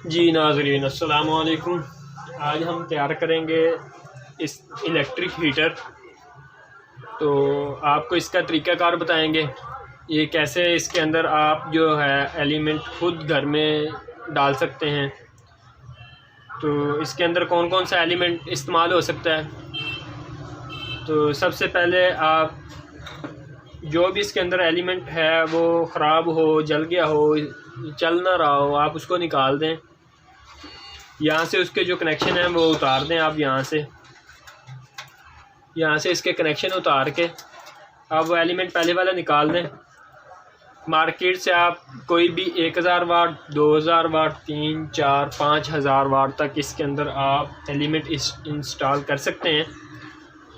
जी नाज़रीन अस्सलाम वालेकुम। आज हम तैयार करेंगे इस इलेक्ट्रिक हीटर। तो आपको इसका तरीक़ाकार बताएंगे, ये कैसे इसके अंदर आप जो है एलिमेंट खुद घर में डाल सकते हैं। तो इसके अंदर कौन कौन सा एलिमेंट इस्तेमाल हो सकता है। तो सबसे पहले आप जो भी इसके अंदर एलिमेंट है वो ख़राब हो, जल गया हो, चल ना रहा हो, आप उसको निकाल दें। यहाँ से उसके जो कनेक्शन हैं वो उतार दें। आप यहाँ से इसके कनेक्शन उतार के आप वो एलिमेंट पहले वाला निकाल दें। मार्केट से आप कोई भी 1000 वाट, 2000 वाट, 3, 4, 5000 वाट तक इसके अंदर आप एलिमेंट इंस्टॉल कर सकते हैं।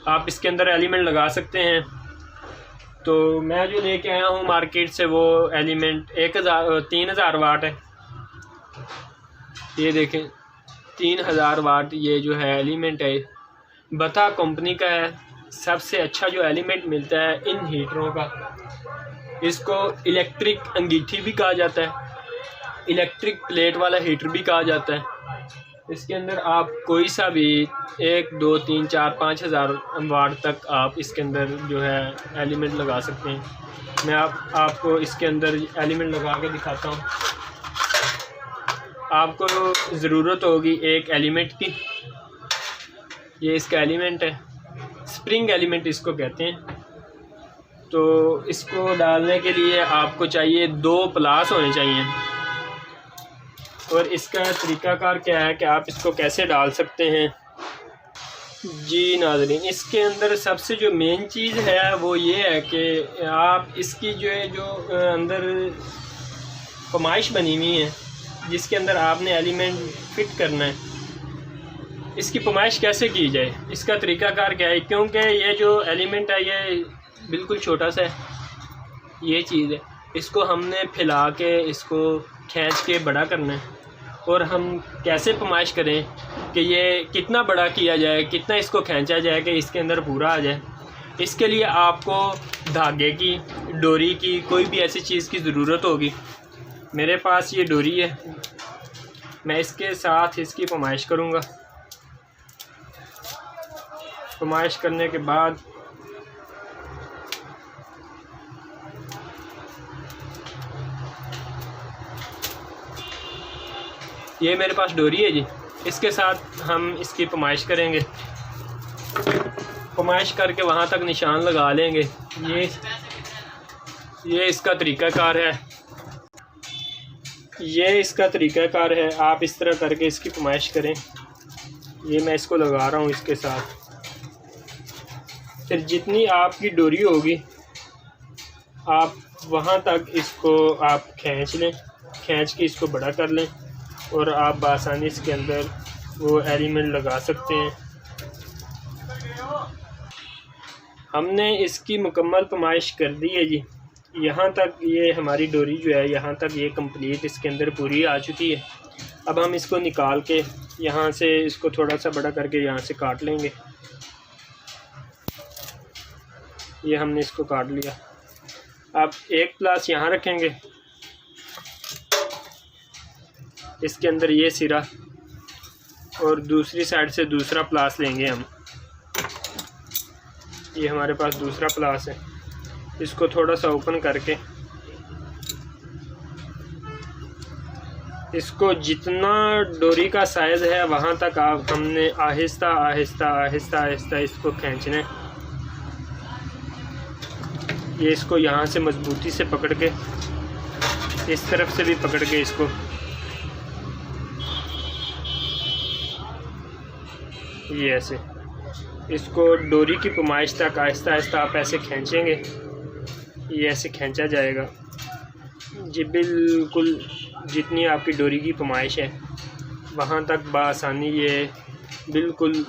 आप इसके अंदर एलिमेंट लगा सकते हैं। तो मैं जो लेके आया हूँ मार्केट से वो एलिमेंट 3000 वाट है। ये देखें 3000 वाट ये जो है एलिमेंट है, बता कंपनी का है। सबसे अच्छा जो एलिमेंट मिलता है इन हीटरों का, इसको इलेक्ट्रिक अंगीठी भी कहा जाता है, इलेक्ट्रिक प्लेट वाला हीटर भी कहा जाता है। इसके अंदर आप कोई सा भी 1, 2, 3, 4, 5000 वाट तक आप इसके अंदर जो है एलिमेंट लगा सकते हैं। मैं आपको इसके अंदर एलिमेंट लगा के दिखाता हूँ। आपको ज़रूरत होगी एक एलिमेंट की। ये इसका एलिमेंट है, स्प्रिंग एलिमेंट इसको कहते हैं। तो इसको डालने के लिए आपको चाहिए 2 प्लास होने चाहिए। और इसका तरीक़ाकार क्या है कि आप इसको कैसे डाल सकते हैं। जी नाज़रीन, इसके अंदर सबसे जो मेन चीज़ है वो ये है कि आप इसकी जो अंदर फरमाइश बनी हुई है जिसके अंदर आपने एलिमेंट फिट करना है, इसकी फरमाइश कैसे की जाए, इसका तरीक़ाकार क्या है। क्योंकि ये जो एलिमेंट है ये बिल्कुल छोटा सा है, ये चीज़ है। इसको हमने फैला के इसको खींच के बड़ा करना है। और हम कैसे फरमाइश करें कि ये कितना बड़ा किया जाए, कितना इसको खींचा जाए कि इसके अंदर पूरा आ जाए। इसके लिए आपको धागे की, डोरी की, कोई भी ऐसी चीज़ की ज़रूरत होगी। मेरे पास ये डोरी है, मैं इसके साथ इसकी फरमाइश करूँगा। फरमाइश करने के बाद ये मेरे पास डोरी है जी, इसके साथ हम इसकी फरमाइश करेंगे। फरमाइश करके वहाँ तक निशान लगा लेंगे। ये इसका तरीक़ाकार है, ये इसका तरीक़ाकार है। आप इस तरह करके इसकी फरमाइश करें। ये मैं इसको लगा रहा हूँ इसके साथ। फिर जितनी आपकी डोरी होगी आप वहाँ तक इसको आप खींच लें, खींच के इसको बड़ा कर लें और आप बआसानी इसके अंदर वो एलिमेंट लगा सकते हैं। हमने इसकी मुकम्मल फरमाइश कर दी है जी। यहाँ तक ये हमारी डोरी जो है यहाँ तक ये कंप्लीट इसके अंदर पूरी आ चुकी है। अब हम इसको निकाल के यहाँ से इसको थोड़ा सा बड़ा करके यहाँ से काट लेंगे। ये हमने इसको काट लिया। अब एक प्लास यहाँ रखेंगे, इसके अंदर ये सिरा, और दूसरी साइड से दूसरा प्लास लेंगे हम। ये हमारे पास दूसरा प्लास है। इसको थोड़ा सा ओपन करके इसको जितना डोरी का साइज़ है वहाँ तक हमने आहिस्ता आहिस्ता आहिस्ता आहिस्ता इसको खींचना है। ये इसको यहाँ से मजबूती से पकड़ के, इस तरफ से भी पकड़ के इसको ये ऐसे इसको डोरी की फरमाइश तक आहिस्ता आहिस्ता आप ऐसे खींचेंगे। ये ऐसे खींचा जाएगा जी, बिल्कुल जितनी आपकी डोरी की फरमाइश है वहाँ तक बआसानी ये बिल्कुल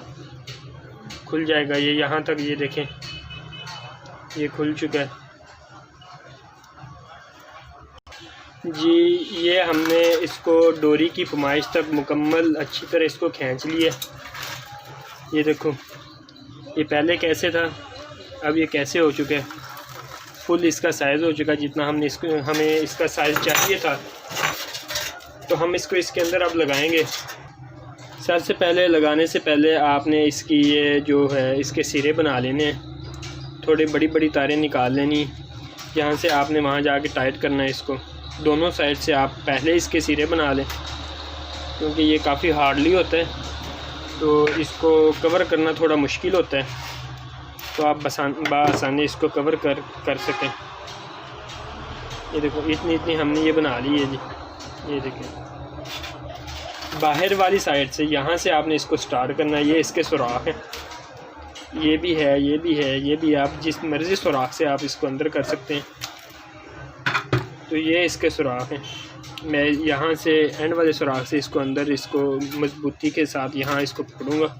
खुल जाएगा। ये यहाँ तक ये देखें ये खुल चुका है जी। ये हमने इसको डोरी की फरमाइश तक मुकम्मल अच्छी तरह इसको खींच लिया। ये देखो ये पहले कैसे था, अब ये कैसे हो चुका है, फुल इसका साइज़ हो चुका है जितना हमें इसका साइज़ चाहिए था। तो हम इसको इसके अंदर अब लगाएंगे। सबसे पहले लगाने से पहले आपने इसकी ये जो है इसके सिरे बना लेने हैं, थोड़ी बड़ी बड़ी तारें निकाल लेनी, यहाँ से आपने वहाँ जाके टाइट करना है इसको। दोनों साइड से आप पहले इसके सिरे बना लें, क्योंकि ये काफ़ी हार्डली होता है तो इसको कवर करना थोड़ा मुश्किल होता है, तो आप बआसानी इसको कवर कर सकें। ये देखो इतनी हमने ये बना ली है जी। ये देखें बाहर वाली साइड से यहाँ से आपने इसको स्टार्ट करना है। ये इसके सुराख हैं, ये भी है, ये भी है, ये भी। आप जिस मर्ज़ी सुराख से आप इसको अंदर कर सकते हैं। तो ये इसके सुराख हैं। मैं यहाँ से एंड वाले सुराख से इसको अंदर इसको मजबूती के साथ यहाँ इसको पकड़ूँगा।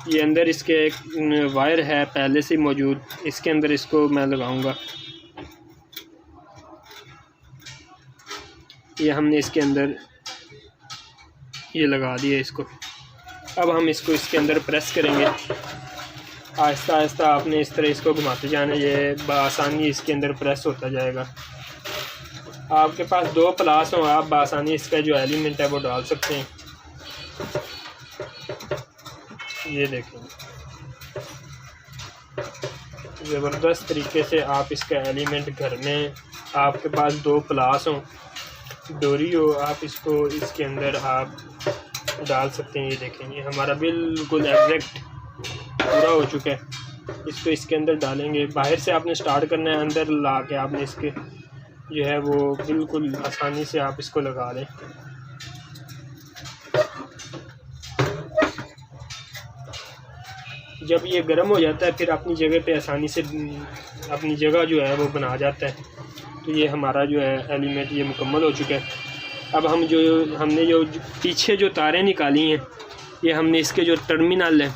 ये अंदर इसके एक वायर है पहले से मौजूद, इसके अंदर इसको मैं लगाऊँगा। ये हमने इसके अंदर ये लगा दिया इसको। अब हम इसको इसके अंदर प्रेस करेंगे। आहिस्ता आहिस्ता आपने इस तरह इसको घुमाते जाना, ये बआसानी इसके अंदर प्रेस होता जाएगा। आपके पास 2 प्लास हो, आप बआसानी इसका जो एलिमेंट है वो डाल सकते हैं। ये देखें ज़बरदस्त तरीके से आप इसका एलिमेंट घर में, आपके पास 2 प्लास हो, डोरी हो, आप इसको इसके अंदर आप डाल सकते हैं। ये देखेंगे हमारा बिल्कुल एग्जैक्ट पूरा हो चुका है। इसको इसके अंदर डालेंगे। बाहर से आपने स्टार्ट करना है, अंदर ला के आपने इसके जो है वो बिल्कुल आसानी से आप इसको लगा लें। जब ये गर्म हो जाता है फिर अपनी जगह पे आसानी से अपनी जगह जो है वो बना जाता है। तो ये हमारा जो है एलिमेंट ये मुकम्मल हो चुका है। अब हमने जो पीछे जो तारें निकाली हैं, ये हमने इसके जो टर्मिनल हैं,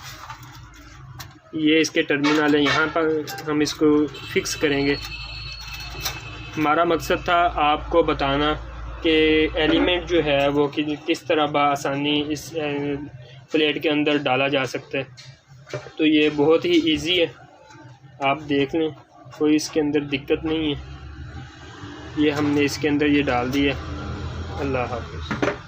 ये इसके टर्मिनल हैं, यहाँ पर हम इसको फिक्स करेंगे। हमारा मकसद था आपको बताना कि एलिमेंट जो है वो किस तरह बआसानी इस प्लेट के अंदर डाला जा सकता है। तो ये बहुत ही इजी है, आप देख लें, कोई इसके अंदर दिक्कत नहीं है। ये हमने इसके अंदर ये डाल दिया। अल्लाह हाफ़िज़।